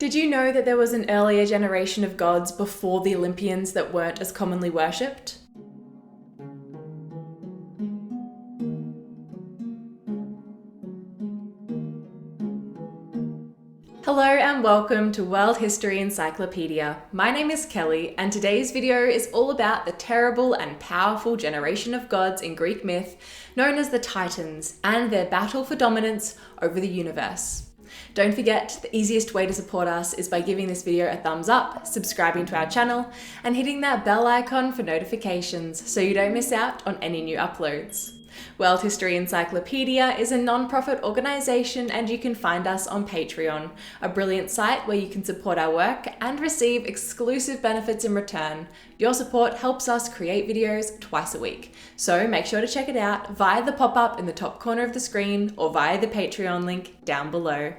Did you know that there was an earlier generation of gods before the Olympians that weren't as commonly worshipped? Hello and welcome to World History Encyclopedia. My name is Kelly, and today's video is all about the terrible and powerful generation of gods in Greek myth known as the Titans and their battle for dominance over the universe. Don't forget, the easiest way to support us is by giving this video a thumbs up, subscribing to our channel, and hitting that bell icon for notifications so you don't miss out on any new uploads. World History Encyclopedia is a non-profit organisation, and you can find us on Patreon, a brilliant site where you can support our work and receive exclusive benefits in return. Your support helps us create videos twice a week, so make sure to check it out via the pop-up in the top corner of the screen or via the Patreon link down below.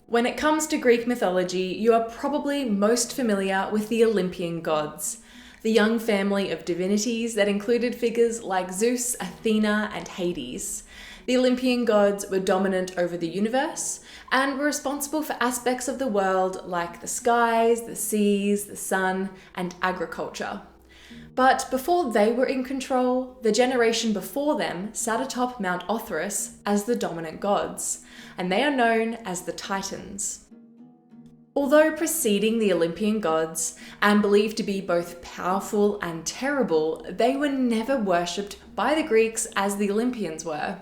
When it comes to Greek mythology, you are probably most familiar with the Olympian gods, the young family of divinities that included figures like Zeus, Athena, and Hades. The Olympian gods were dominant over the universe and were responsible for aspects of the world like the skies, the seas, the sun, and agriculture. But before they were in control, the generation before them sat atop Mount Othrys as the dominant gods, and they are known as the Titans. Although preceding the Olympian gods and believed to be both powerful and terrible, they were never worshipped by the Greeks as the Olympians were,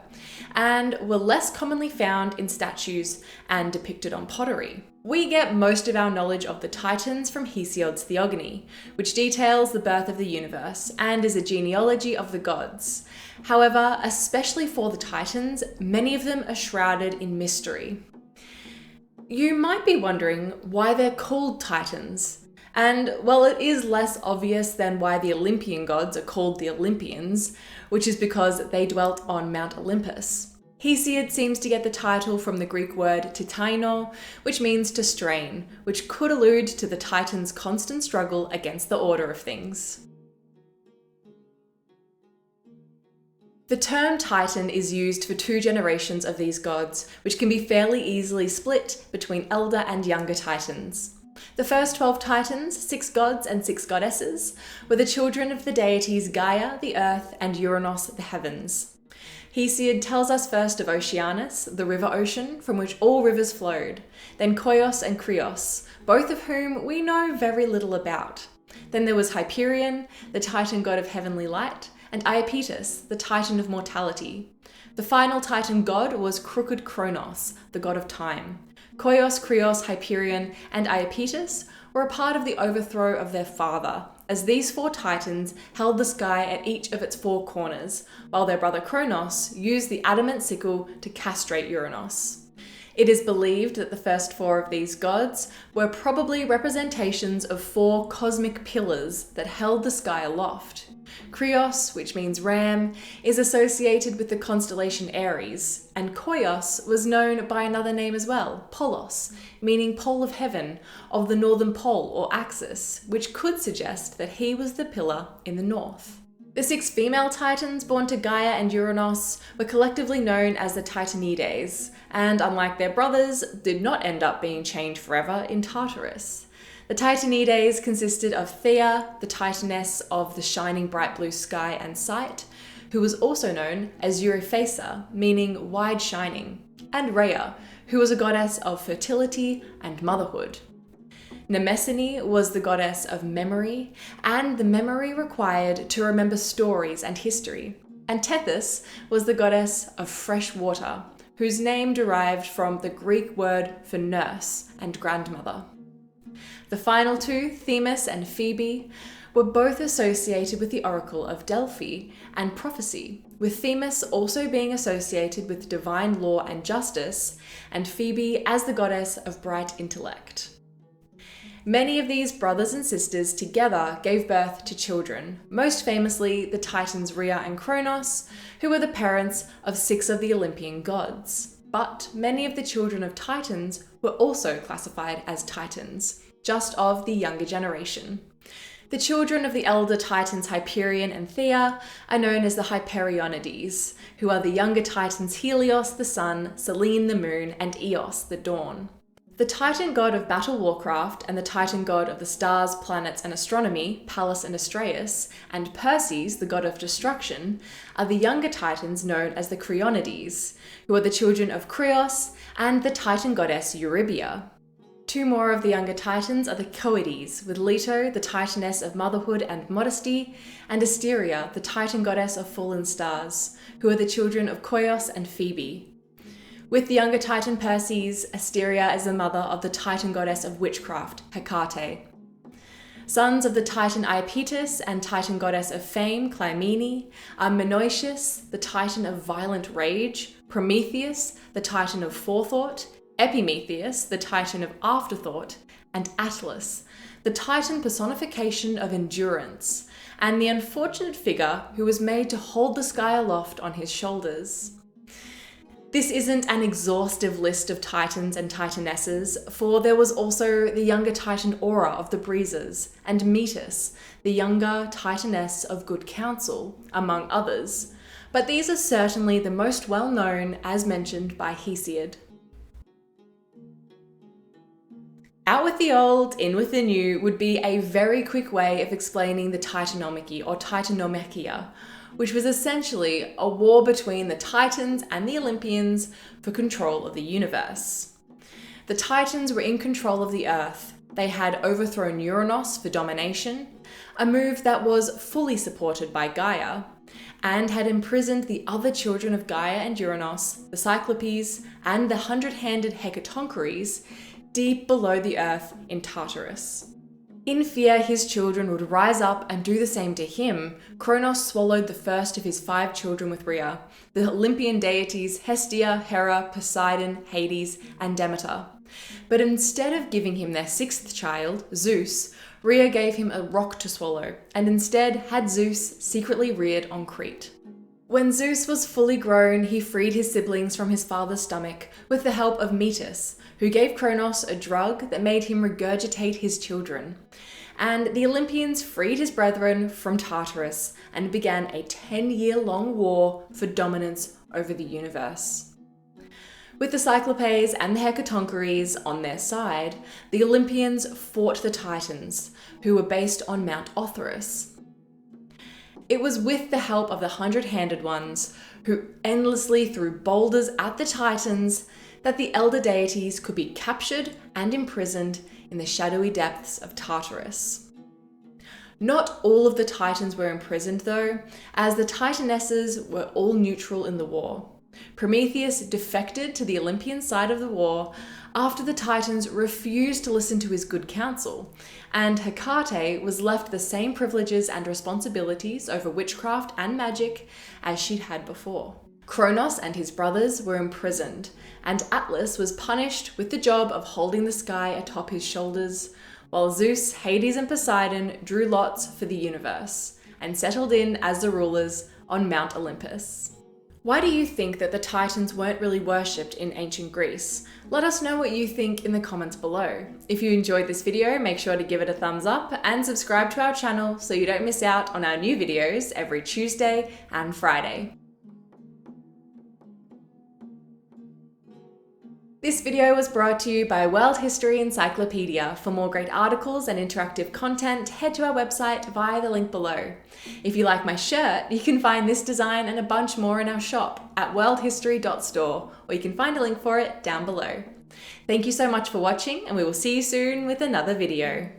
and were less commonly found in statues and depicted on pottery. We get most of our knowledge of the Titans from Hesiod's Theogony, which details the birth of the universe and is a genealogy of the gods. However, especially for the Titans, many of them are shrouded in mystery. You might be wondering why they're called Titans. And well, it is less obvious than why the Olympian gods are called the Olympians, which is because they dwelt on Mount Olympus. Hesiod seems to get the title from the Greek word titaino, which means to strain, which could allude to the Titans' constant struggle against the order of things. The term Titan is used for two generations of these gods, which can be fairly easily split between elder and younger Titans. The first 12 Titans, 6 gods and 6 goddesses, were the children of the deities Gaia, the earth, and Uranos, the heavens. Hesiod tells us first of Oceanus, the river ocean, from which all rivers flowed, then Koios and Krios, both of whom we know very little about. Then there was Hyperion, the Titan god of heavenly light, and Iapetus, the Titan of mortality. The final Titan god was crooked Kronos, the god of time. Koios, Krios, Hyperion, and Iapetus were a part of the overthrow of their father, as these 4 Titans held the sky at each of its 4 corners, while their brother Kronos used the adamant sickle to castrate Uranos. It is believed that the first 4 of these gods were probably representations of 4 cosmic pillars that held the sky aloft. Krios, which means ram, is associated with the constellation Aries, and Koios was known by another name as well, Polos, meaning pole of heaven, of the northern pole or axis, which could suggest that he was the pillar in the north. The 6 female Titans born to Gaia and Uranos were collectively known as the Titanides, and unlike their brothers, did not end up being chained forever in Tartarus. The Titanides consisted of Thea, the Titaness of the shining bright blue sky and sight, who was also known as Euryphaesa, meaning wide shining, and Rhea, who was a goddess of fertility and motherhood. Mnemosyne was the goddess of memory, and the memory required to remember stories and history. And Tethys was the goddess of fresh water, whose name derived from the Greek word for nurse and grandmother. The final 2, Themis and Phoebe, were both associated with the Oracle of Delphi and prophecy, with Themis also being associated with divine law and justice, and Phoebe as the goddess of bright intellect. Many of these brothers and sisters together gave birth to children, most famously the Titans Rhea and Kronos, who were the parents of 6 of the Olympian gods. But many of the children of Titans were also classified as Titans, just of the younger generation. The children of the elder titans Hyperion and Thea are known as the Hyperionides, who are the younger titans Helios, the sun, Selene, the moon, and Eos, the dawn. The Titan god of battle warcraft and the Titan god of the stars, planets, and astronomy, Pallas and Astraeus, and Perses, the god of destruction, are the younger titans known as the Creonides, who are the children of Krios and the Titan goddess Eurybia. Two more of the younger titans are the Coides, with Leto, the titaness of motherhood and modesty, and Asteria, the Titan goddess of fallen stars, who are the children of Koios and Phoebe. With the younger titan Perses, Asteria is the mother of the Titan goddess of witchcraft, Hecate. Sons of the Titan Iapetus and Titan goddess of fame, Clymene, are Menoetius, the Titan of violent rage, Prometheus, the Titan of forethought, Epimetheus, the Titan of afterthought, and Atlas, the Titan personification of endurance, and the unfortunate figure who was made to hold the sky aloft on his shoulders. This isn't an exhaustive list of titans and titanesses, for there was also the younger titan Aura of the breezes, and Metis, the younger titaness of good counsel, among others, but these are certainly the most well known as mentioned by Hesiod. Out with the old, in with the new would be a very quick way of explaining the Titanomachy or Titanomachia, which was essentially a war between the Titans and the Olympians for control of the universe. The Titans were in control of the Earth. They had overthrown Uranus for domination, a move that was fully supported by Gaia, and had imprisoned the other children of Gaia and Uranus, the Cyclopes, and the 100-handed Hecatoncheires, deep below the Earth in Tartarus. In fear his children would rise up and do the same to him, Kronos swallowed the first of his 5 children with Rhea, the Olympian deities Hestia, Hera, Poseidon, Hades, and Demeter. But instead of giving him their 6th child, Zeus, Rhea gave him a rock to swallow, and instead had Zeus secretly reared on Crete. When Zeus was fully grown, he freed his siblings from his father's stomach with the help of Metis, who gave Kronos a drug that made him regurgitate his children. And the Olympians freed his brethren from Tartarus and began a 10-year-long war for dominance over the universe. With the Cyclopes and the Hecatoncheires on their side, the Olympians fought the Titans, who were based on Mount Othrys. It was with the help of the 100-handed ones, who endlessly threw boulders at the Titans, that the elder deities could be captured and imprisoned in the shadowy depths of Tartarus. Not all of the Titans were imprisoned though, as the Titanesses were all neutral in the war. Prometheus defected to the Olympian side of the war after the Titans refused to listen to his good counsel, and Hecate was left the same privileges and responsibilities over witchcraft and magic as she'd had before. Kronos and his brothers were imprisoned, and Atlas was punished with the job of holding the sky atop his shoulders, while Zeus, Hades, and Poseidon drew lots for the universe, and settled in as the rulers on Mount Olympus. Why do you think that the Titans weren't really worshipped in ancient Greece? Let us know what you think in the comments below. If you enjoyed this video, make sure to give it a thumbs up and subscribe to our channel so you don't miss out on our new videos every Tuesday and Friday. This video was brought to you by World History Encyclopedia. For more great articles and interactive content, head to our website via the link below. If you like my shirt, you can find this design and a bunch more in our shop at worldhistory.store, or you can find a link for it down below. Thank you so much for watching, and we will see you soon with another video.